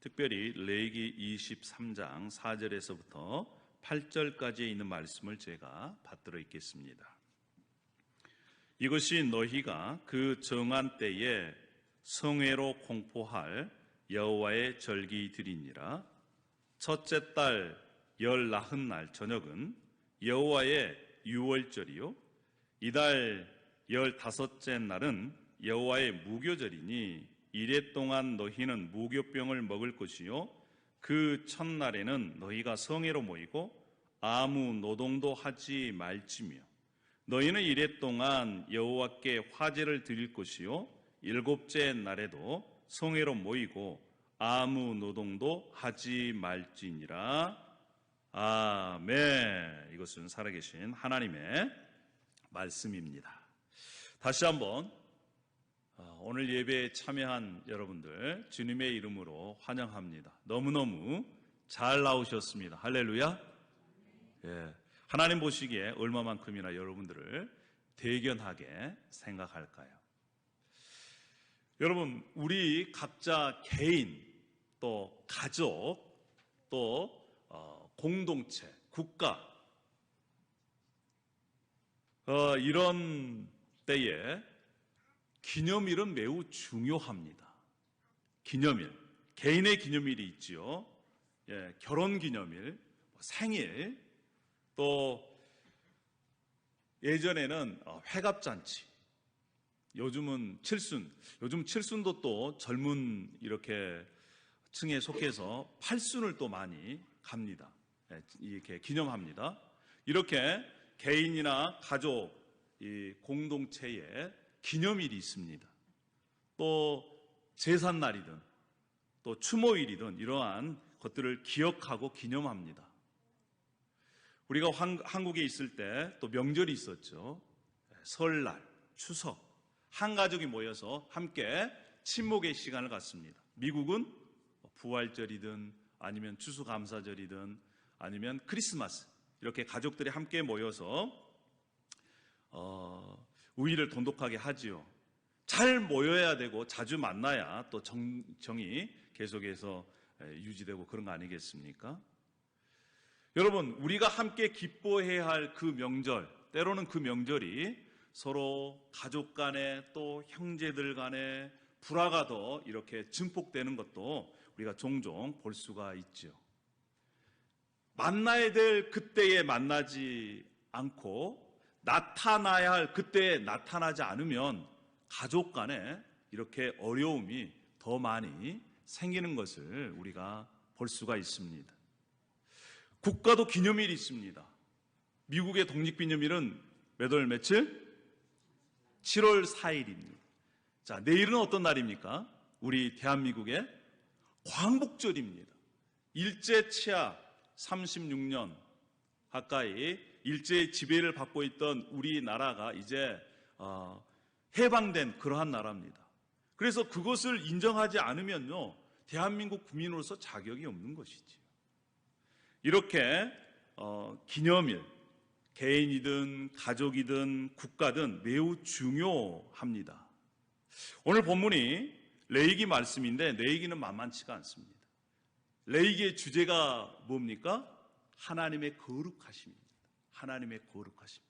특별히 레위기 23장 4절에서부터 8절까지에 있는 말씀을 제가 받들어 읽겠습니다. 이것이 너희가 그 정한 때에 성회로 공포할 여호와의 절기들이니라. 첫째 달 열 나흔 날 저녁은 여호와의 유월절이요 이달 15째 날은 여호와의 무교절이니 이래 동안 너희는 무교병을 먹을 것이요 그 첫날에는 너희가 성회로 모이고 아무 노동도 하지 말지며 너희는 이래 동안 여호와께 화제를 드릴 것이요 일곱째 날에도 성회로 모이고 아무 노동도 하지 말지니라. 아멘. 이것은 살아계신 하나님의 말씀입니다. 다시 한번 오늘 예배에 참여한 여러분들 주님의 이름으로 환영합니다. 너무너무 잘 나오셨습니다. 할렐루야. 예, 하나님 보시기에 얼마만큼이나 여러분들을 대견하게 생각할까요? 여러분, 우리 각자 개인, 또 가족, 또 공동체, 국가 이런 때에 기념일은 매우 중요합니다. 기념일, 개인의 기념일이 있지요. 예, 결혼 기념일, 생일, 또 예전에는 회갑잔치, 요즘은 칠순, 요즘 칠순도 또 젊은 이렇게 층에 속해서 팔순을 또 많이 갑니다. 이렇게 기념합니다. 이렇게 개인이나 가족, 이 공동체에 기념일이 있습니다. 또 제삿날이든 또 추모일이든 이러한 것들을 기억하고 기념합니다. 우리가 한국에 있을 때 또 명절이 있었죠. 설날, 추석, 한 가족이 모여서 함께 친목의 시간을 갖습니다. 미국은 부활절이든 아니면 추수감사절이든 아니면 크리스마스, 이렇게 가족들이 함께 모여서 우위를 돈독하게 하지요. 잘 모여야 되고 자주 만나야 또 정이 계속해서 유지되고 그런 거 아니겠습니까? 여러분, 우리가 함께 기뻐해야 할 그 명절, 때로는 그 명절이 서로 가족 간에 또 형제들 간에 불화가 더 이렇게 증폭되는 것도 우리가 종종 볼 수가 있죠. 만나야 될 그때에 만나지 않고 나타나야 할 그때에 나타나지 않으면 가족 간에 이렇게 어려움이 더 많이 생기는 것을 우리가 볼 수가 있습니다. 국가도 기념일이 있습니다. 미국의 독립기념일은 몇 월 며칠? 7월 4일입니다. 자, 내일은 어떤 날입니까? 우리 대한민국의 광복절입니다. 일제 치하 36년 가까이 일제의 지배를 받고 있던 우리나라가 이제 해방된 그러한 나라입니다. 그래서 그것을 인정하지 않으면요, 대한민국 국민으로서 자격이 없는 것이지요. 이렇게 기념일, 개인이든 가족이든 국가든 매우 중요합니다. 오늘 본문이 레위기 말씀인데 레위기는 만만치가 않습니다. 레위기의 주제가 뭡니까? 하나님의 거룩하심입니다. 하나님의 거룩하심.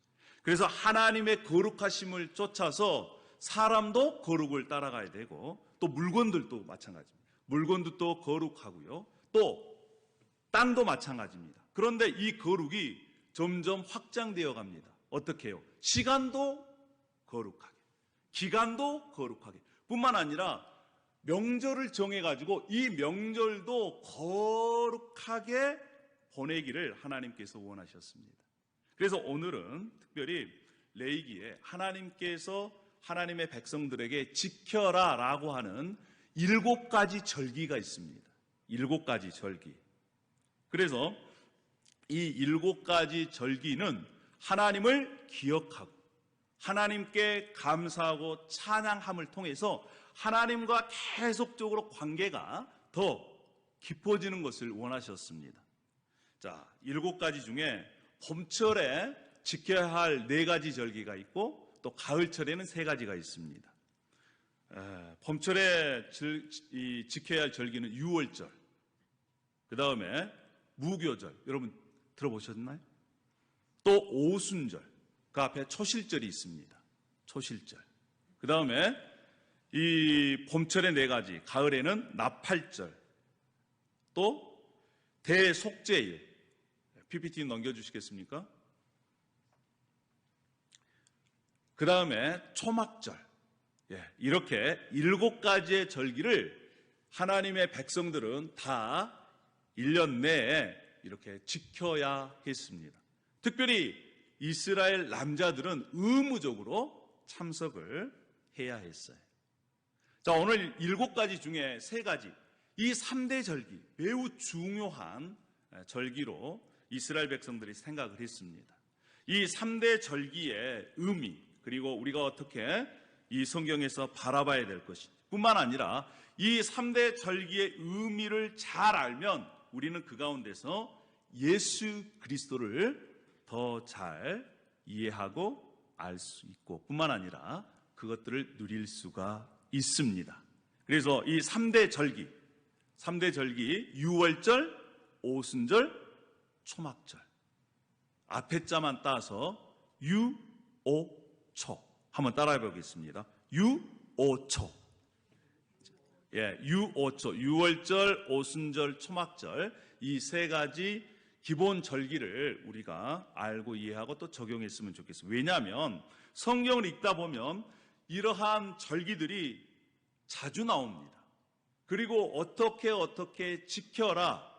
그래서 하나님의 거룩하심을 쫓아서 사람도 거룩을 따라가야 되고 또 물건들도 마찬가지입니다. 물건도 거룩하고요. 또 땅도 마찬가지입니다. 그런데 이 거룩이 점점 확장되어 갑니다. 어떻게 해요? 시간도 거룩하게, 기간도 거룩하게, 뿐만 아니라 명절을 정해가지고 이 명절도 거룩하게 보내기를 하나님께서 원하셨습니다. 그래서 오늘은 특별히 레위기에 하나님께서 하나님의 백성들에게 지켜라 라고 하는 7가지 절기가 있습니다. 7가지 절기. 그래서 이 7가지 절기는 하나님을 기억하고 하나님께 감사하고 찬양함을 통해서 하나님과 계속적으로 관계가 더 깊어지는 것을 원하셨습니다. 자, 7가지 중에 봄철에 지켜야 할 4가지 절기가 있고 또 가을철에는 3가지가 있습니다. 봄철에 지켜야 할 절기는 유월절, 그 다음에 무교절, 여러분 들어보셨나요? 또 오순절, 그 앞에 초실절이 있습니다. 초실절. 그 다음에 이 봄철의 4가지, 가을에는 나팔절, 또 대속죄일. PPT 넘겨주시겠습니까? 그 다음에 초막절. 이렇게 7가지의 절기를 하나님의 백성들은 다 1년 내에 이렇게 지켜야 했습니다. 특별히 이스라엘 남자들은 의무적으로 참석을 해야 했어요. 자, 오늘 7가지 중에 3가지, 이 3대 절기, 매우 중요한 절기로 이스라엘 백성들이 생각을 했습니다. 이 3대 절기의 의미, 그리고 우리가 어떻게 이 성경에서 바라봐야 될 것이 뿐만 아니라 이 3대 절기의 의미를 잘 알면 우리는 그 가운데서 예수 그리스도를 더 잘 이해하고 알 수 있고 뿐만 아니라 그것들을 누릴 수가 있습니다. 그래서 이 3대 절기, 유월절, 오순절, 초막절, 앞에 자만 따서 유오초 한번 따라해 보겠습니다. 유오초. 유오초, 유월절, 오순절, 초막절, 이 3가지 기본 절기를 우리가 알고 이해하고 또 적용했으면 좋겠습니다. 왜냐하면 성경을 읽다 보면 이러한 절기들이 자주 나옵니다. 그리고 어떻게 지켜라,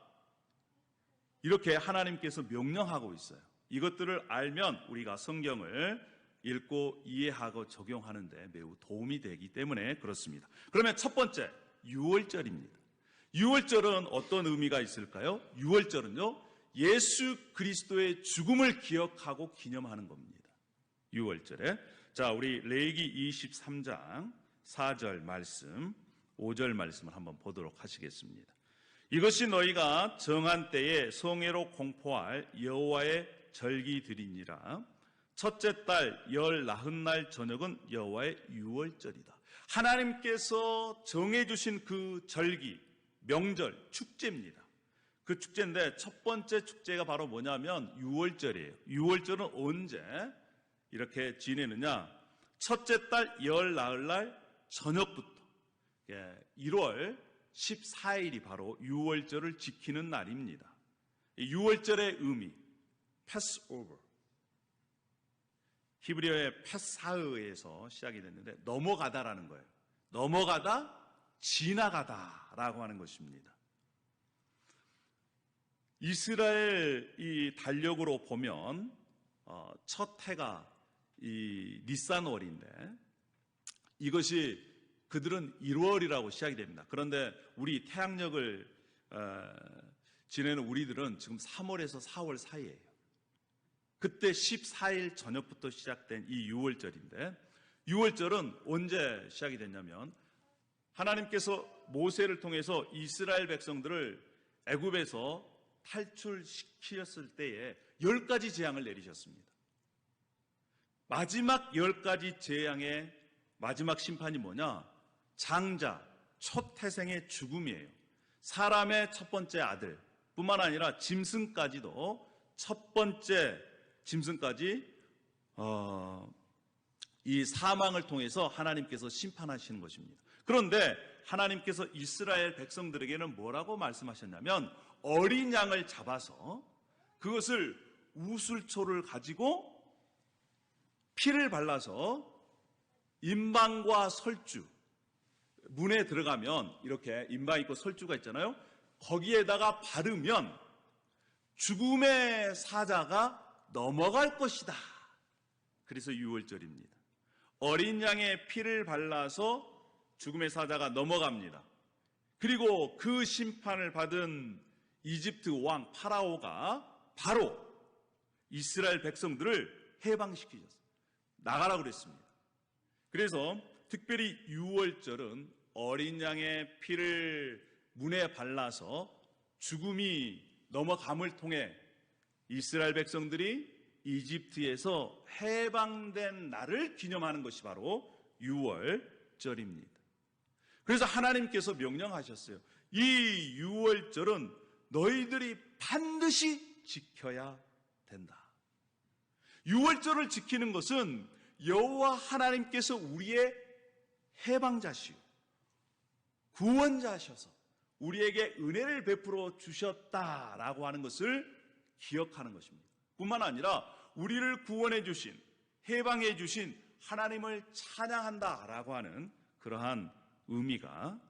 이렇게 하나님께서 명령하고 있어요. 이것들을 알면 우리가 성경을 읽고 이해하고 적용하는데 매우 도움이 되기 때문에 그렇습니다. 그러면 첫 번째, 유월절입니다. 유월절은 어떤 의미가 있을까요? 유월절은요, 예수 그리스도의 죽음을 기억하고 기념하는 겁니다. 유월절에. 자, 우리 레위기 23장 4절 말씀, 5절 말씀을 한번 보도록 하시겠습니다. 이것이 너희가 정한 때에 성회로 공포할 여호와의 절기들이니라. 첫째 달 19날 저녁은 여호와의 유월절이다. 하나님께서 정해주신 그 절기, 명절, 축제입니다. 그 축제인데 첫 번째 축제가 바로 뭐냐면 유월절이에요. 유월절은 언제 이렇게 지내느냐? 첫째 달 19날 저녁부터 1월 14일이 바로 유월절을 지키는 날입니다. 유월절의 의미, 패스오버, 히브리어의 패사흐에서 시작이 됐는데 넘어가다라는 거예요. 넘어가다, 지나가다라고 하는 것입니다. 이스라엘 이 달력으로 보면 첫 해가 이 니산월인데 이것이 그들은 1월이라고 시작이 됩니다. 그런데 우리 태양력을 지내는 우리들은 지금 3월에서 4월 사이예요. 그때 14일 저녁부터 시작된 이 유월절인데, 유월절은 언제 시작이 됐냐면 하나님께서 모세를 통해서 이스라엘 백성들을 애굽에서 탈출시켰을 때에 10가지 재앙을 내리셨습니다. 마지막 10가지 재앙의 마지막 심판이 뭐냐? 장자, 첫 태생의 죽음이에요. 사람의 첫 번째 아들 뿐만 아니라 짐승까지도 첫 번째 짐승까지 이 사망을 통해서 하나님께서 심판하시는 것입니다. 그런데 하나님께서 이스라엘 백성들에게는 뭐라고 말씀하셨냐면 어린 양을 잡아서 그것을 우슬초를 가지고 피를 발라서 임방과 설주, 문에 들어가면 이렇게 임방 있고 설주가 있잖아요. 거기에다가 바르면 죽음의 사자가 넘어갈 것이다. 그래서 유월절입니다. 어린 양의 피를 발라서 죽음의 사자가 넘어갑니다. 그리고 그 심판을 받은 이집트 왕 파라오가 바로 이스라엘 백성들을 해방시키셨어요. 나가라고 그랬습니다. 그래서 특별히 유월절은 어린 양의 피를 문에 발라서 죽음이 넘어감을 통해 이스라엘 백성들이 이집트에서 해방된 날을 기념하는 것이 바로 유월절입니다. 그래서 하나님께서 명령하셨어요. 이 유월절은 너희들이 반드시 지켜야 된다. 유월절을 지키는 것은 여호와 하나님께서 우리의 해방자시오, 구원자셔서 우리에게 은혜를 베풀어 주셨다라고 하는 것을 기억하는 것입니다. 뿐만 아니라 우리를 구원해 주신, 해방해 주신 하나님을 찬양한다라고 하는 그러한 의미가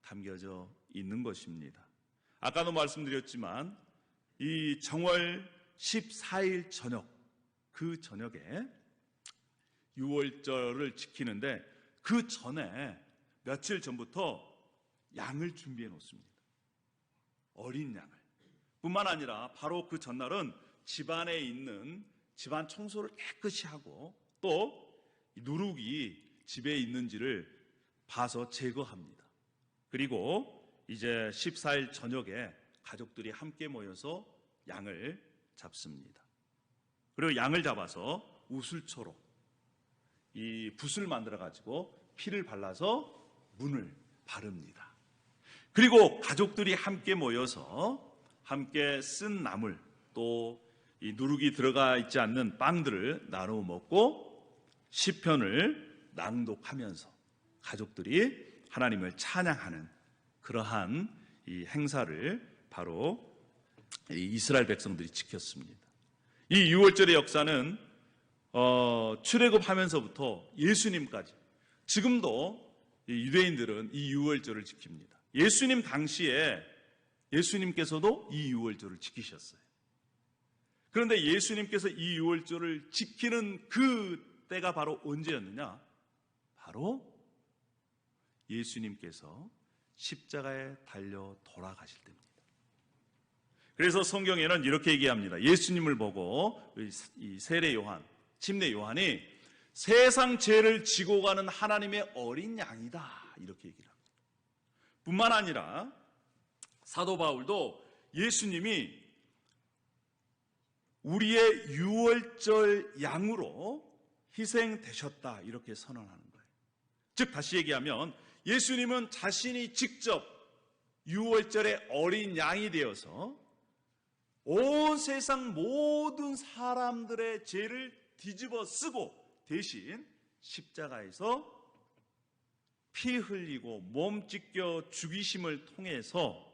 담겨져 있는 것입니다. 아까도 말씀드렸지만 이 정월 14일 저녁, 그 저녁에 유월절을 지키는데 그 전에 며칠 전부터 양을 준비해 놓습니다. 어린 양을. 뿐만 아니라 바로 그 전날은 집안에 있는 집안 청소를 깨끗이 하고 또 누룩이 집에 있는지를 봐서 제거합니다. 그리고 이제 14일 저녁에 가족들이 함께 모여서 양을 잡습니다. 그리고 양을 잡아서 우슬초로 이 붓을 만들어 가지고 피를 발라서 문을 바릅니다. 그리고 가족들이 함께 모여서 함께 쓴 나물, 또 이 누룩이 들어가 있지 않는 빵들을 나누어 먹고 시편을 낭독하면서 가족들이 하나님을 찬양하는 그러한 이 행사를 바로 이스라엘 백성들이 지켰습니다. 이 유월절의 역사는 출애굽하면서부터 예수님까지, 지금도 유대인들은 이 유월절을 지킵니다. 예수님 당시에 예수님께서도 이 유월절을 지키셨어요. 그런데 예수님께서 이 유월절을 지키는 그 때가 바로 언제였느냐? 바로 예수님께서 십자가에 달려 돌아가실 때입니다. 그래서 성경에는 이렇게 얘기합니다. 예수님을 보고 이 세례 요한, 침례 요한이 세상 죄를 지고 가는 하나님의 어린 양이다, 이렇게 얘기를 합니다. 뿐만 아니라 사도 바울도 예수님이 우리의 유월절 양으로 희생되셨다, 이렇게 선언하는 거예요. 즉 다시 얘기하면 예수님은 자신이 직접 유월절의 어린 양이 되어서 온 세상 모든 사람들의 죄를 뒤집어 쓰고 대신 십자가에서 피 흘리고 몸 찢겨 죽이심을 통해서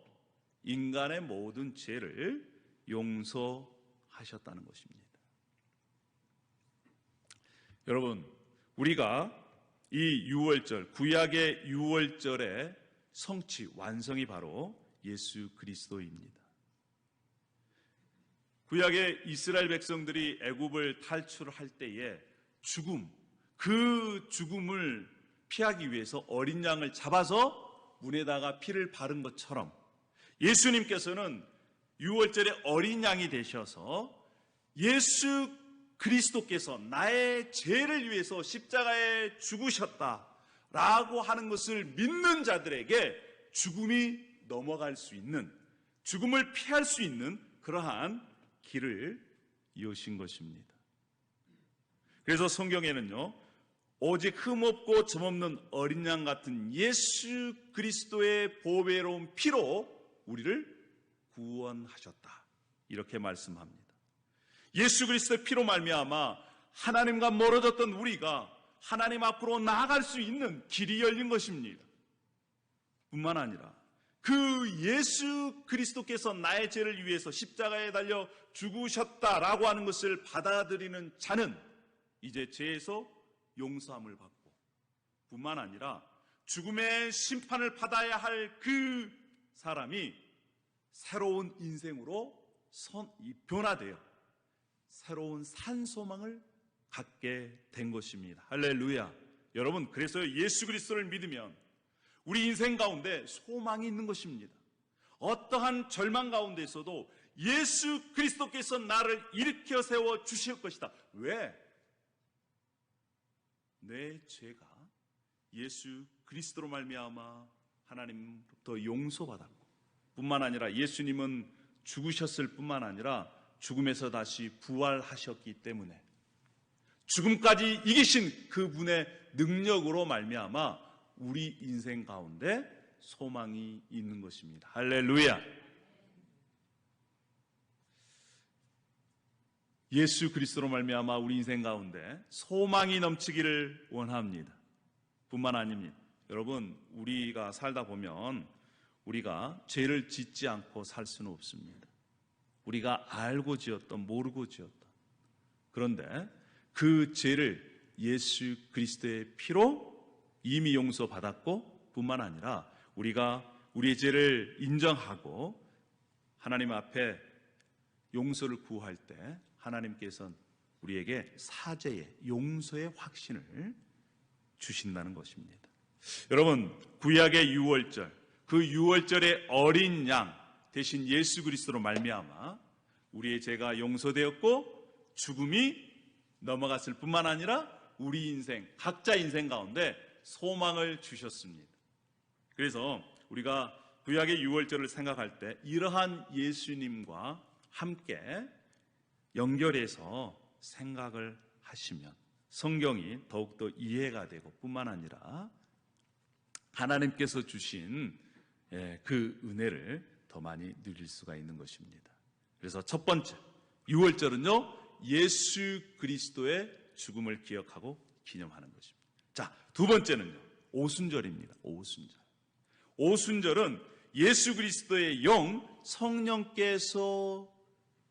인간의 모든 죄를 용서하셨다는 것입니다. 여러분, 우리가 이 유월절, 구약의 유월절의 성취, 완성이 바로 예수 그리스도입니다. 구약의 이스라엘 백성들이 애굽을 탈출할 때에 죽음, 그 죽음을 피하기 위해서 어린 양을 잡아서 문에다가 피를 바른 것처럼 예수님께서는 유월절의 어린 양이 되셔서 예수 그리스도께서 나의 죄를 위해서 십자가에 죽으셨다라고 하는 것을 믿는 자들에게 죽음이 넘어갈 수 있는, 죽음을 피할 수 있는 그러한 길을 여신 것입니다. 그래서 성경에는요, 오직 흠없고 점없는 어린 양 같은 예수 그리스도의 보배로운 피로 우리를 구원하셨다, 이렇게 말씀합니다. 예수 그리스도의 피로 말미암아 하나님과 멀어졌던 우리가 하나님 앞으로 나아갈 수 있는 길이 열린 것입니다. 뿐만 아니라 그 예수 그리스도께서 나의 죄를 위해서 십자가에 달려 죽으셨다라고 하는 것을 받아들이는 자는 이제 죄에서 용서함을 받고, 뿐만 아니라 죽음의 심판을 받아야 할 그 사람이 새로운 인생으로 변화되어 새로운 산소망을 갖게 된 것입니다. 할렐루야. 여러분, 그래서 예수 그리스도를 믿으면 우리 인생 가운데 소망이 있는 것입니다. 어떠한 절망 가운데 있어도 예수 그리스도께서 나를 일으켜 세워 주실 것이다. 왜? 내 죄가 예수 그리스도로 말미암아 하나님부터 용서받았고, 뿐만 아니라 예수님은 죽으셨을 뿐만 아니라 죽음에서 다시 부활하셨기 때문에 죽음까지 이기신 그분의 능력으로 말미암아 우리 인생 가운데 소망이 있는 것입니다. 할렐루야. 예수 그리스도로 말미암아 우리 인생 가운데 소망이 넘치기를 원합니다. 뿐만 아닙니다. 여러분, 우리가 살다 보면 우리가 죄를 짓지 않고 살 수는 없습니다. 우리가 알고 지었던 모르고 지었던, 그런데 그 죄를 예수 그리스도의 피로 이미 용서받았고 뿐만 아니라 우리가 우리의 죄를 인정하고 하나님 앞에 용서를 구할 때 하나님께서는 우리에게 사죄의 용서의 확신을 주신다는 것입니다. 여러분, 구약의 유월절, 그 유월절의 어린 양 대신 예수 그리스도로 말미암아 우리의 죄가 용서되었고 죽음이 넘어갔을 뿐만 아니라 우리 인생, 각자 인생 가운데 소망을 주셨습니다. 그래서 우리가 구약의 유월절을 생각할 때 이러한 예수님과 함께 연결해서 생각을 하시면 성경이 더욱더 이해가 되고 뿐만 아니라 하나님께서 주신 그 은혜를 더 많이 누릴 수가 있는 것입니다. 그래서 첫 번째, 유월절은요, 예수 그리스도의 죽음을 기억하고 기념하는 것입니다. 자, 두 번째는요, 오순절입니다. 오순절은 예수 그리스도의 영 성령께서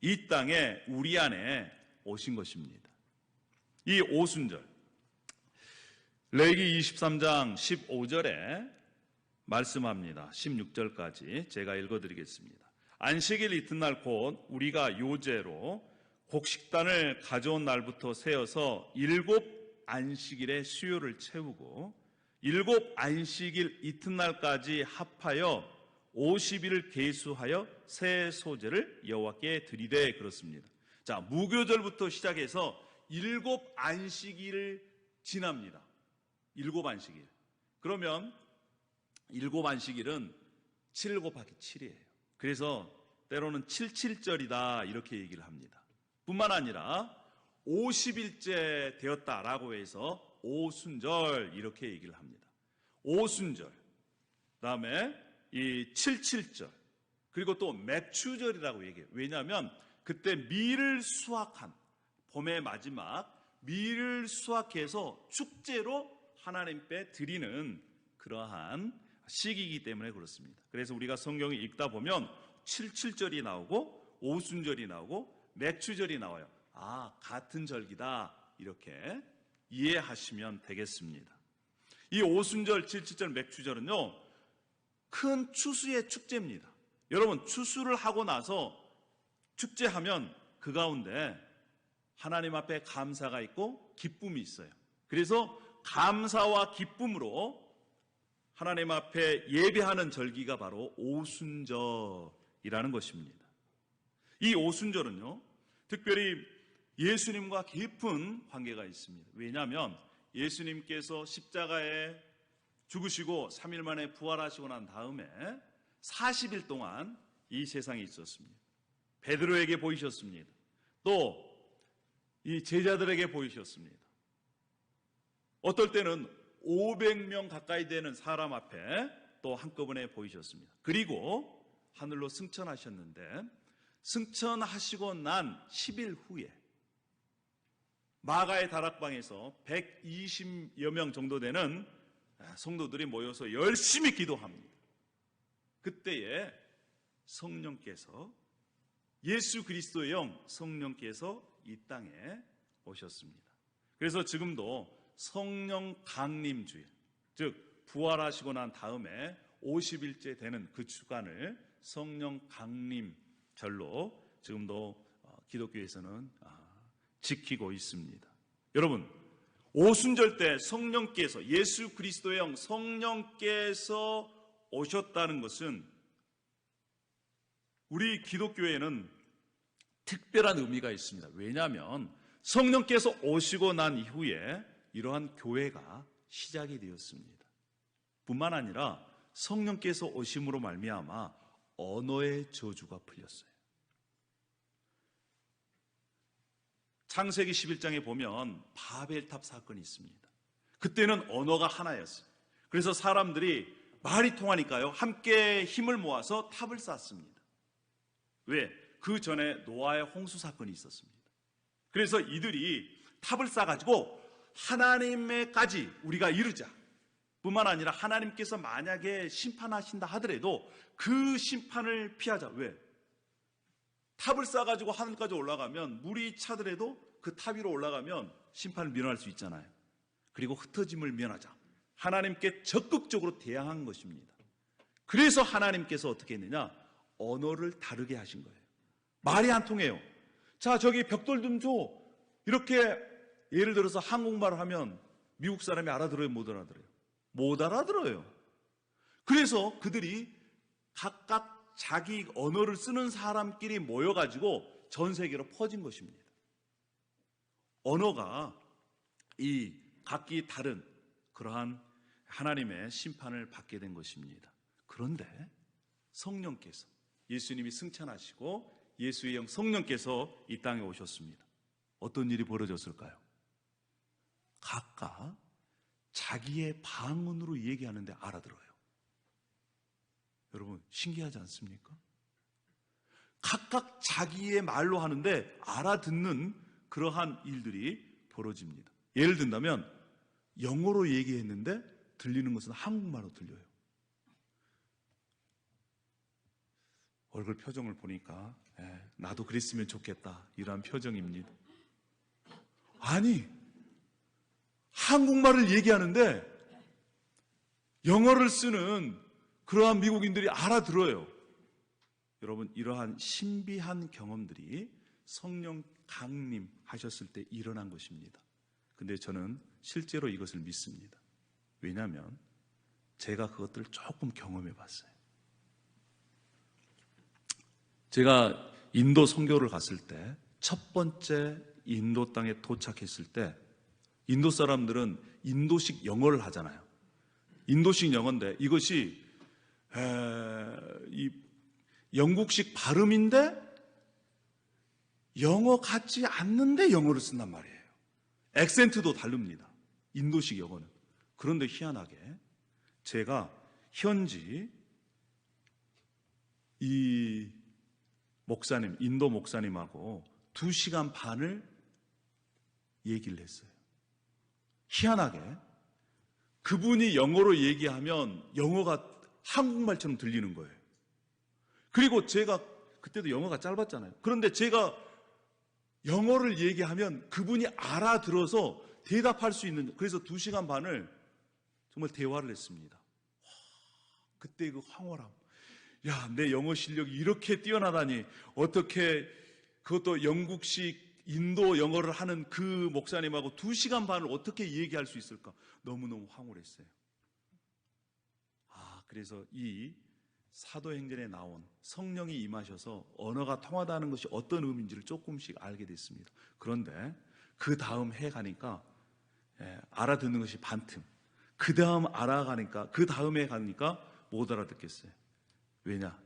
이 땅에 우리 안에 오신 것입니다. 이 오순절, 레위기 23장 15절에 말씀합니다. 16절까지 제가 읽어드리겠습니다. 안식일 이튿날 곧 우리가 요제로 곡식단을 가져온 날부터 세어서 7 안식일의 수요를 채우고 7 안식일 이튿날까지 합하여 50일을 계수하여 새 소제를 여호와께 드리되 그렇습니다. 자, 무교절부터 시작해서 7 안식일을 지납니다. 7 안식일. 그러면 7 안식일은 7 곱하기 7이에요. 그래서 때로는 77절이다 이렇게 얘기를 합니다. 뿐만 아니라 50일째 되었다라고 해서 오순절 이렇게 얘기를 합니다. 오순절, 그다음에 이 77절, 그리고 또 맥추절이라고 얘기해요. 왜냐하면 그때 밀을 수확한, 봄의 마지막 밀을 수확해서 축제로 하나님께 드리는 그러한 시기이기 때문에 그렇습니다. 그래서 우리가 성경을 읽다 보면 77절이 나오고 오순절이 나오고 맥추절이 나와요. 아, 같은 절기다 이렇게 이해하시면 되겠습니다. 이 오순절, 77절, 맥추절은요, 큰 추수의 축제입니다. 여러분, 추수를 하고 나서 축제하면 그 가운데 하나님 앞에 감사가 있고 기쁨이 있어요. 그래서 감사와 기쁨으로 하나님 앞에 예배하는 절기가 바로 오순절이라는 것입니다. 이 오순절은요, 특별히 예수님과 깊은 관계가 있습니다. 왜냐하면 예수님께서 십자가에 죽으시고 3일 만에 부활하시고 난 다음에 40일 동안 이 세상에 있었습니다. 베드로에게 보이셨습니다. 또 이 제자들에게 보이셨습니다. 어떨 때는 500명 가까이 되는 사람 앞에 또 한꺼번에 보이셨습니다. 그리고 하늘로 승천하셨는데 승천하시고 난 10일 후에 마가의 다락방에서 120여 명 정도 되는 성도들이 모여서 열심히 기도합니다. 그때에 성령께서, 예수 그리스도의 영 성령께서 이 땅에 오셨습니다. 그래서 지금도 성령 강림주일, 즉 부활하시고 난 다음에 50일째 되는 그 주간을 성령 강림절로 지금도 기독교에서는 지키고 있습니다. 여러분, 오순절 때 성령께서, 예수 그리스도의 영 성령께서 오셨다는 것은 우리 기독교에는 특별한 의미가 있습니다. 왜냐하면 성령께서 오시고 난 이후에 이러한 교회가 시작이 되었습니다. 뿐만 아니라 성령께서 오심으로 말미암아 언어의 저주가 풀렸어요. 창세기 11장에 보면 바벨탑 사건이 있습니다. 그때는 언어가 하나였어요. 그래서 사람들이 말이 통하니까요, 함께 힘을 모아서 탑을 쌓습니다. 왜? 그 전에 노아의 홍수 사건이 있었습니다. 그래서 이들이 탑을 쌓아가지고 하나님에까지 우리가 이르자. 뿐만 아니라 하나님께서 만약에 심판하신다 하더라도 그 심판을 피하자. 왜? 탑을 쌓아가지고 하늘까지 올라가면 물이 차더라도 그 탑 위로 올라가면 심판을 면할 수 있잖아요. 그리고 흩어짐을 면하자. 하나님께 적극적으로 대항한 것입니다. 그래서 하나님께서 어떻게 했느냐? 언어를 다르게 하신 거예요. 말이 안 통해요. 자, 저기 벽돌 좀 줘. 이렇게 예를 들어서 한국말을 하면 미국 사람이 알아들어요? 못 알아들어요? 못 알아들어요. 그래서 그들이 각각 자기 언어를 쓰는 사람끼리 모여가지고 전 세계로 퍼진 것입니다. 언어가 이 각기 다른 그러한 하나님의 심판을 받게 된 것입니다. 그런데 성령께서, 예수님이 승천하시고 예수의 영 성령께서 이 땅에 오셨습니다. 어떤 일이 벌어졌을까요? 각각 자기의 방언으로 얘기하는데 알아들어요. 여러분, 신기하지 않습니까? 각각 자기의 말로 하는데 알아듣는 그러한 일들이 벌어집니다. 예를 든다면 영어로 얘기했는데 들리는 것은 한국말로 들려요. 얼굴 표정을 보니까 나도 그랬으면 좋겠다, 이러한 표정입니다. 아니, 한국말을 얘기하는데 영어를 쓰는 그러한 미국인들이 알아들어요. 여러분, 이러한 신비한 경험들이 성령 강림하셨을 때 일어난 것입니다. 근데 저는 실제로 이것을 믿습니다. 왜냐하면 제가 그것들을 조금 경험해 봤어요. 제가 인도 선교를 갔을 때 첫 번째 인도 땅에 도착했을 때 인도 사람들은 인도식 영어를 하잖아요. 인도식 영어인데 이것이 이 영국식 발음인데 영어 같지 않는데 영어를 쓴단 말이에요. 액센트도 다릅니다. 인도식 영어는. 그런데 희한하게 제가 현지 이 목사님, 인도 목사님하고 2시간 반을 얘기를 했어요. 희한하게 그분이 영어로 얘기하면 영어가 한국말처럼 들리는 거예요. 그리고 제가 그때도 영어가 짧았잖아요. 그런데 제가 영어를 얘기하면 그분이 알아들어서 대답할 수 있는, 그래서 2시간 반을 정말 대화를 했습니다. 그때 그 황홀함. 야, 내 영어 실력이 이렇게 뛰어나다니, 어떻게 그것도 영국식 인도 영어를 하는 그 목사님하고 2시간 반을 어떻게 얘기할 수 있을까? 너무너무 황홀했어요. 그래서 이 사도행전에 나온 성령이 임하셔서 언어가 통하다는 것이 어떤 의미인지를 조금씩 알게 됐습니다. 그런데 그 다음 해 가니까 알아듣는 것이 반틈, 그 다음 알아가니까, 그 다음에 가니까 못 알아듣겠어요. 왜냐?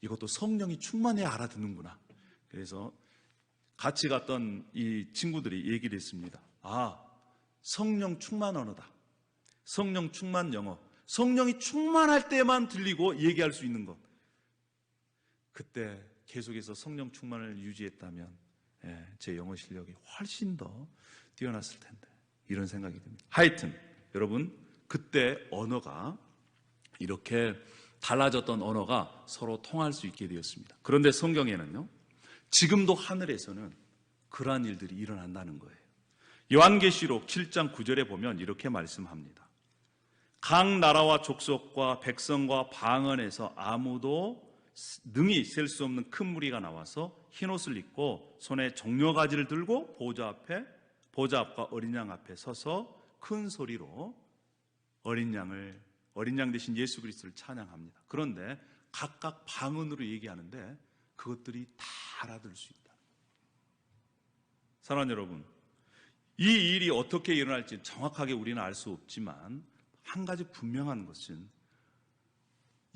이것도 성령이 충만해야 알아듣는구나. 그래서 같이 갔던 이 친구들이 얘기를 했습니다. 성령 충만 언어다. 성령 충만 영어. 성령이 충만할 때만 들리고 얘기할 수 있는 것. 그때 계속해서 성령 충만을 유지했다면 제 영어 실력이 훨씬 더 뛰어났을 텐데, 이런 생각이 듭니다. 하여튼 여러분, 그때 언어가 이렇게 달라졌던 언어가 서로 통할 수 있게 되었습니다. 그런데 성경에는요, 지금도 하늘에서는 그러한 일들이 일어난다는 거예요. 요한계시록 7장 9절에 보면 이렇게 말씀합니다. 각 나라와 족속과 백성과 방언에서 아무도 능히 셀 수 없는 큰 무리가 나와서 흰옷을 입고 손에 종려가지를 들고 보좌 앞과 어린 양 앞에 서서 큰 소리로 어린 양 대신 예수 그리스도를 찬양합니다. 그런데 각각 방언으로 얘기하는데 그것들이 다 알아들 수 있다. 사랑하는 여러분, 이 일이 어떻게 일어날지 정확하게 우리는 알 수 없지만 한 가지 분명한 것은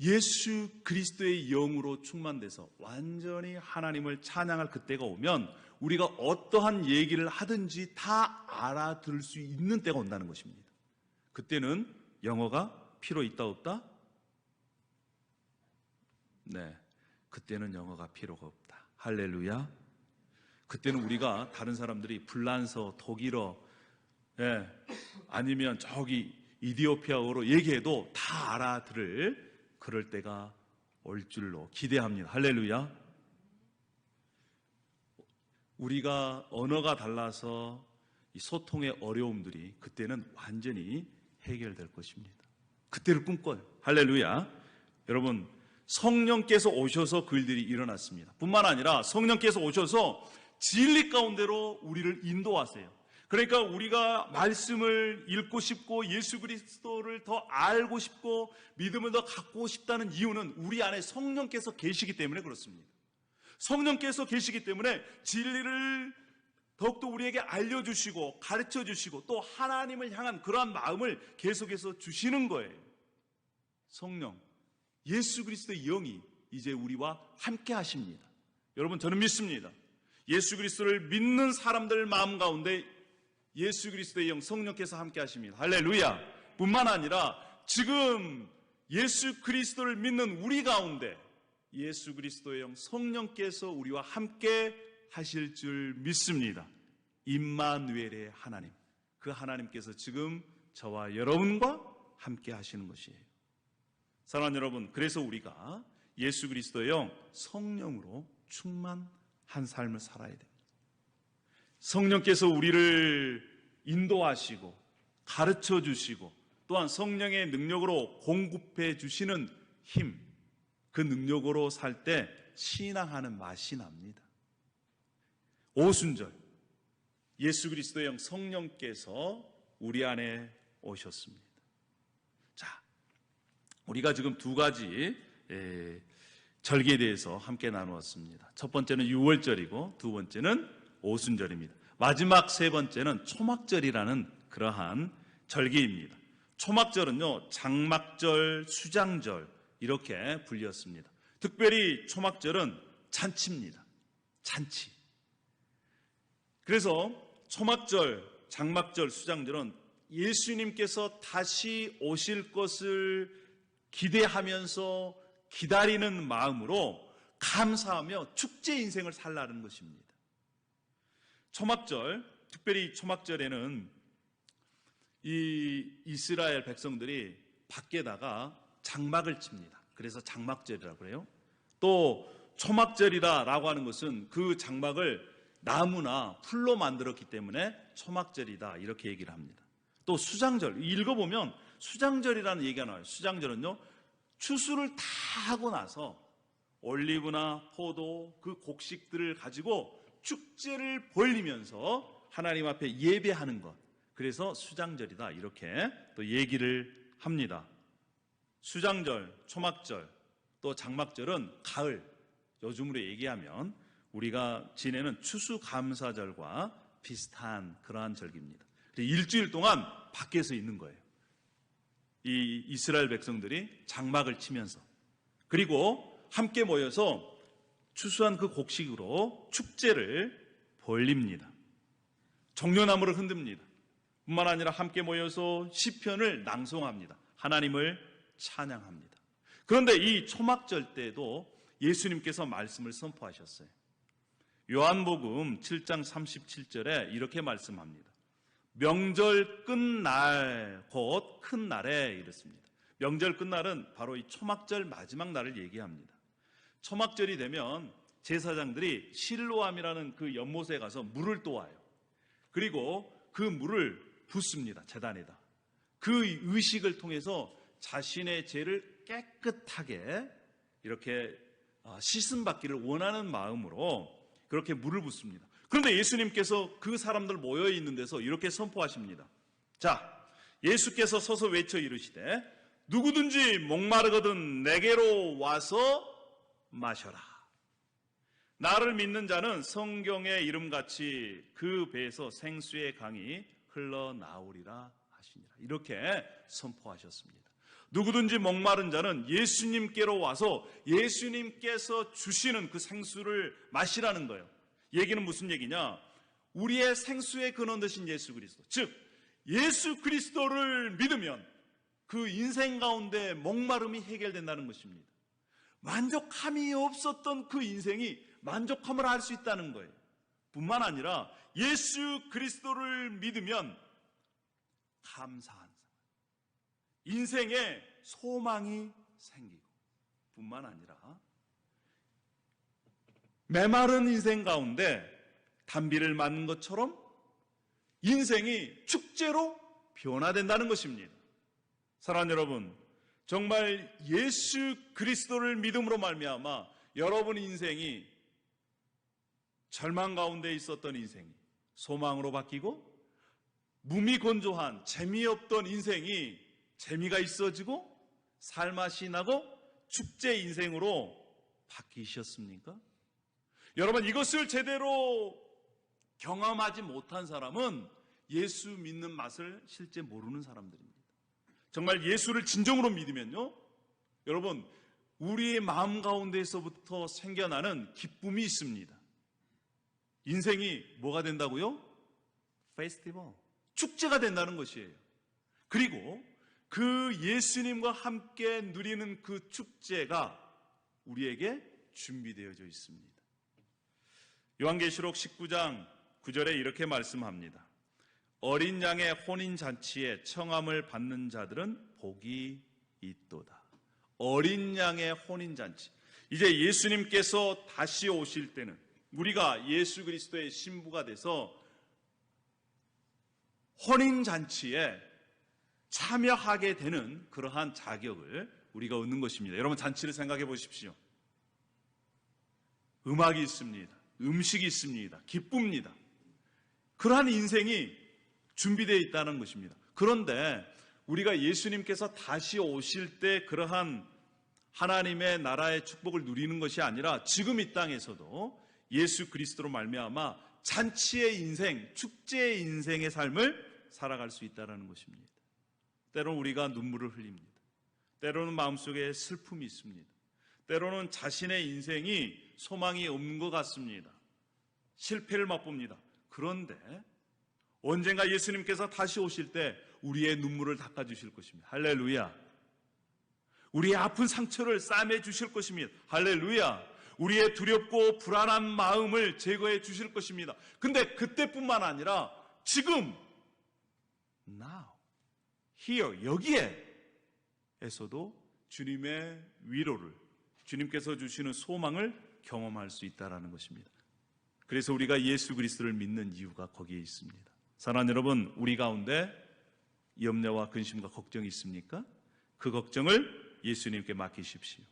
예수 그리스도의 영으로 충만돼서 완전히 하나님을 찬양할 그때가 오면 우리가 어떠한 얘기를 하든지 다 알아들을 수 있는 때가 온다는 것입니다. 그때는 영어가 필요 있다 없다? 네, 그때는 영어가 필요가 없다. 할렐루야. 그때는 우리가 다른 사람들이 불란서, 독일어, 아니면 저기 이디오피아어로 얘기해도 다 알아들을 그럴 때가 올 줄로 기대합니다. 할렐루야. 우리가 언어가 달라서 이 소통의 어려움들이 그때는 완전히 해결될 것입니다. 그때를 꿈꿔요. 할렐루야. 여러분, 성령께서 오셔서 그 일들이 일어났습니다. 뿐만 아니라 성령께서 오셔서 진리 가운데로 우리를 인도하세요. 그러니까 우리가 말씀을 읽고 싶고 예수 그리스도를 더 알고 싶고 믿음을 더 갖고 싶다는 이유는 우리 안에 성령께서 계시기 때문에 그렇습니다. 성령께서 계시기 때문에 진리를 더욱더 우리에게 알려주시고 가르쳐주시고 또 하나님을 향한 그러한 마음을 계속해서 주시는 거예요. 성령, 예수 그리스도의 영이 이제 우리와 함께 하십니다. 여러분, 저는 믿습니다. 예수 그리스도를 믿는 사람들 마음 가운데 예수 그리스도의 영, 성령께서 함께 하십니다. 할렐루야. 뿐만 아니라 지금 예수 그리스도를 믿는 우리 가운데 예수 그리스도의 영, 성령께서 우리와 함께 하실 줄 믿습니다. 임마누엘의 하나님, 그 하나님께서 지금 저와 여러분과 함께 하시는 것이에요. 사랑하는 여러분, 그래서 우리가 예수 그리스도의 영, 성령으로 충만한 삶을 살아야 됩니다. 성령께서 우리를 인도하시고 가르쳐 주시고 또한 성령의 능력으로 공급해 주시는 힘, 그 능력으로 살 때 신앙하는 맛이 납니다. 오순절, 예수 그리스도의 영 성령께서 우리 안에 오셨습니다. 자, 우리가 지금 두 가지 절기에 대해서 함께 나누었습니다. 첫 번째는 유월절이고 두 번째는 오순절입니다. 마지막 세 번째는 초막절이라는 그러한 절기입니다. 초막절은요, 장막절, 수장절 이렇게 불렸습니다. 특별히 초막절은 잔치입니다. 잔치. 그래서 초막절, 장막절, 수장절은 예수님께서 다시 오실 것을 기대하면서 기다리는 마음으로 감사하며 축제 인생을 살라는 것입니다. 초막절, 특별히 초막절에는 이 이스라엘 백성들이 밖에다가 장막을 칩니다. 그래서 장막절이라고 그래요. 또 초막절이다라고 하는 것은 그 장막을 나무나 풀로 만들었기 때문에 초막절이다 이렇게 얘기를 합니다. 또 수장절, 읽어보면 수장절이라는 얘기가 나와요. 수장절은요, 추수를 다 하고 나서 올리브나 포도 그 곡식들을 가지고 축제를 벌리면서 하나님 앞에 예배하는 것, 그래서 수장절이다 이렇게 또 얘기를 합니다. 수장절, 초막절, 또 장막절은 가을, 요즘으로 얘기하면 우리가 지내는 추수감사절과 비슷한 그러한 절기입니다. 일주일 동안 밖에서 있는 거예요. 이 이스라엘 백성들이 장막을 치면서, 그리고 함께 모여서 추수한 그 곡식으로 축제를 벌립니다. 종려나무를 흔듭니다. 뿐만 아니라 함께 모여서 시편을 낭송합니다. 하나님을 찬양합니다. 그런데 이 초막절 때도 예수님께서 말씀을 선포하셨어요. 요한복음 7장 37절에 이렇게 말씀합니다. 명절 끝날 곧 큰 날에 이렇습니다. 명절 끝날은 바로 이 초막절 마지막 날을 얘기합니다. 초막절이 되면 제사장들이 실로암이라는 그 연못에 가서 물을 떠와요. 그리고 그 물을 붓습니다. 제단에다. 그 의식을 통해서 자신의 죄를 깨끗하게 이렇게 씻음 받기를 원하는 마음으로 그렇게 물을 붓습니다. 그런데 예수님께서 그 사람들 모여 있는 데서 이렇게 선포하십니다. 자, 예수께서 서서 외쳐 이르시되 누구든지 목마르거든 내게로 와서 마셔라. 나를 믿는 자는 성경의 이름같이 그 배에서 생수의 강이 흘러나오리라 하시니라. 이렇게 선포하셨습니다. 누구든지 목마른 자는 예수님께로 와서 예수님께서 주시는 그 생수를 마시라는 거예요. 얘기는 무슨 얘기냐? 우리의 생수의 근원 되신 예수 그리스도, 즉 예수 그리스도를 믿으면 그 인생 가운데 목마름이 해결된다는 것입니다. 만족함이 없었던 그 인생이 만족함을 알 수 있다는 거예요. 뿐만 아니라 예수 그리스도를 믿으면 감사한 삶, 인생에 소망이 생기고, 뿐만 아니라 메마른 인생 가운데 단비를 맞는 것처럼 인생이 축제로 변화된다는 것입니다. 사랑하는 여러분, 정말 예수 그리스도를 믿음으로 말미암아 여러분 인생이 절망 가운데 있었던 인생이 소망으로 바뀌고, 무미건조한 재미없던 인생이 재미가 있어지고, 살맛이 나고 축제 인생으로 바뀌셨습니까? 여러분, 이것을 제대로 경험하지 못한 사람은 예수 믿는 맛을 실제 모르는 사람들입니다. 정말 예수를 진정으로 믿으면요, 여러분, 우리의 마음 가운데에서부터 생겨나는 기쁨이 있습니다. 인생이 뭐가 된다고요? 페스티벌, 축제가 된다는 것이에요. 그리고 그 예수님과 함께 누리는 그 축제가 우리에게 준비되어져 있습니다. 요한계시록 19장 9절에 이렇게 말씀합니다. 어린 양의 혼인잔치에 청함을 받는 자들은 복이 있도다. 어린 양의 혼인잔치. 이제 예수님께서 다시 오실 때는 우리가 예수 그리스도의 신부가 돼서 혼인잔치에 참여하게 되는 그러한 자격을 우리가 얻는 것입니다. 여러분, 잔치를 생각해 보십시오. 음악이 있습니다. 음식이 있습니다. 기쁩니다. 그러한 인생이 준비되어 있다는 것입니다. 그런데 우리가 예수님께서 다시 오실 때 그러한 하나님의 나라의 축복을 누리는 것이 아니라 지금 이 땅에서도 예수 그리스도로 말미암아 잔치의 인생, 축제의 인생의 삶을 살아갈 수 있다는 것입니다. 때로는 우리가 눈물을 흘립니다. 때로는 마음속에 슬픔이 있습니다. 때로는 자신의 인생이 소망이 없는 것 같습니다. 실패를 맛봅니다. 그런데 언젠가 예수님께서 다시 오실 때 우리의 눈물을 닦아주실 것입니다. 할렐루야. 우리의 아픈 상처를 싸매 주실 것입니다. 할렐루야. 우리의 두렵고 불안한 마음을 제거해 주실 것입니다. 근데 그때뿐만 아니라 지금, now, here, 여기에서도 주님의 위로를, 주님께서 주시는 소망을 경험할 수 있다는 것입니다. 그래서 우리가 예수 그리스도를 믿는 이유가 거기에 있습니다. 사랑하는 여러분, 우리 가운데 염려와 근심과 걱정이 있습니까? 그 걱정을 예수님께 맡기십시오.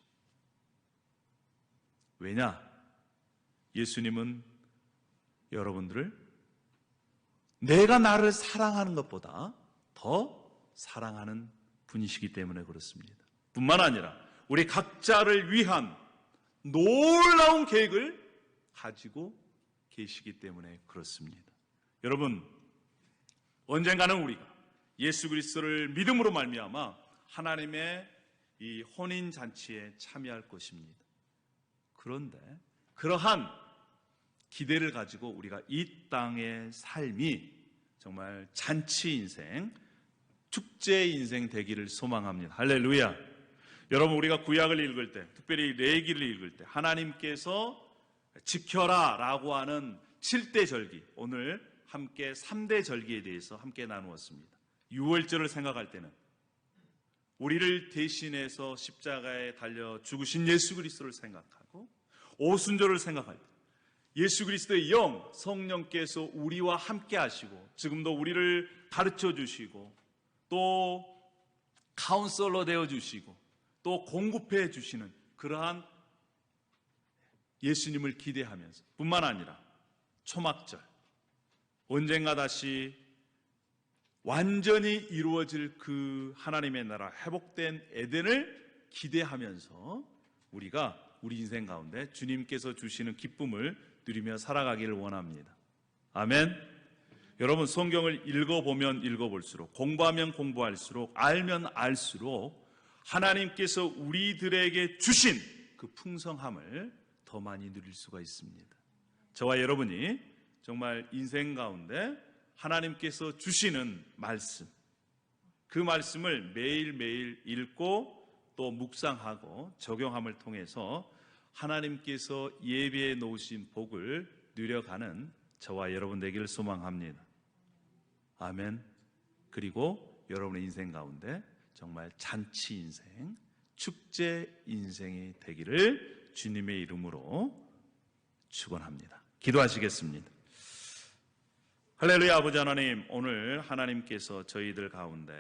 왜냐? 예수님은 여러분들을 내가 나를 사랑하는 것보다 더 사랑하는 분이시기 때문에 그렇습니다. 뿐만 아니라 우리 각자를 위한 놀라운 계획을 가지고 계시기 때문에 그렇습니다. 여러분, 언젠가는 우리가 예수 그리스도를 믿음으로 말미암아 하나님의 이 혼인 잔치에 참여할 것입니다. 그런데 그러한 기대를 가지고 우리가 이 땅의 삶이 정말 잔치 인생, 축제 인생 되기를 소망합니다. 할렐루야. 여러분, 우리가 구약을 읽을 때, 특별히 레위기를 읽을 때 하나님께서 지켜라 라고 하는 7대 절기, 오늘 함께 3대 절기에 대해서 함께 나누었습니다. 유월절을 생각할 때는 우리를 대신해서 십자가에 달려 죽으신 예수 그리스도를 생각하고, 오순절을 생각할 때 예수 그리스도의 영, 성령께서 우리와 함께 하시고 지금도 우리를 가르쳐 주시고 또 카운셀러 되어 주시고 또 공급해 주시는 그러한 예수님을 기대하면서, 뿐만 아니라 초막절, 언젠가 다시 완전히 이루어질 그 하나님의 나라, 회복된 에덴을 기대하면서 우리가 우리 인생 가운데 주님께서 주시는 기쁨을 누리며 살아가기를 원합니다. 아멘. 여러분, 성경을 읽어보면 읽어볼수록, 공부하면 공부할수록, 알면 알수록 하나님께서 우리들에게 주신 그 풍성함을 더 많이 누릴 수가 있습니다. 저와 여러분이 정말 인생 가운데 하나님께서 주시는 말씀, 그 말씀을 매일매일 읽고 또 묵상하고 적용함을 통해서 하나님께서 예비해 놓으신 복을 누려가는 저와 여러분 되기를 소망합니다. 아멘. 그리고 여러분의 인생 가운데 정말 잔치 인생, 축제 인생이 되기를 주님의 이름으로 축원합니다. 기도하시겠습니다. 할렐루야. 아버지 하나님, 오늘 하나님께서 저희들 가운데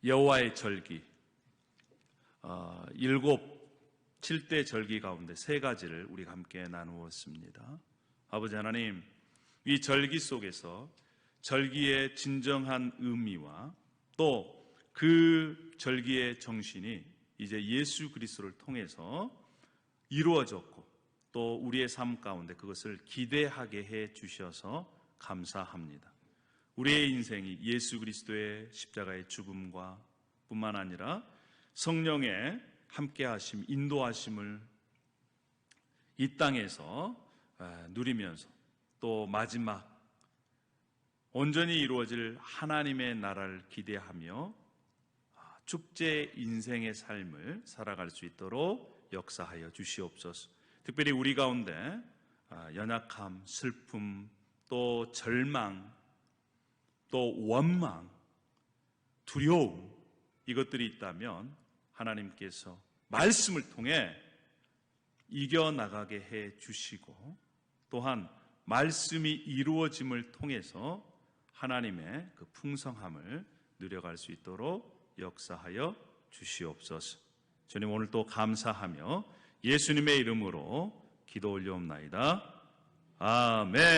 여호와의 절기 7대 절기 가운데 3가지를 우리가 함께 나누었습니다. 아버지 하나님, 이 절기 속에서 절기의 진정한 의미와 또 그 절기의 정신이 이제 예수 그리스도를 통해서 이루어졌고 또 우리의 삶 가운데 그것을 기대하게 해 주셔서 감사합니다. 우리의 인생이 예수 그리스도의 십자가의 죽음과 뿐만 아니라 성령의 함께하심, 인도하심을 이 땅에서 누리면서 또 마지막 온전히 이루어질 하나님의 나라를 기대하며 축제 인생의 삶을 살아갈 수 있도록 역사하여 주시옵소서. 특별히 우리 가운데 연약함, 슬픔, 또 절망, 또 원망, 두려움 이것들이 있다면 하나님께서 말씀을 통해 이겨나가게 해 주시고 또한 말씀이 이루어짐을 통해서 하나님의 그 풍성함을 누려갈 수 있도록 역사하여 주시옵소서. 주님, 오늘 또 감사하며 예수님의 이름으로 기도 올려옵나이다. 아멘.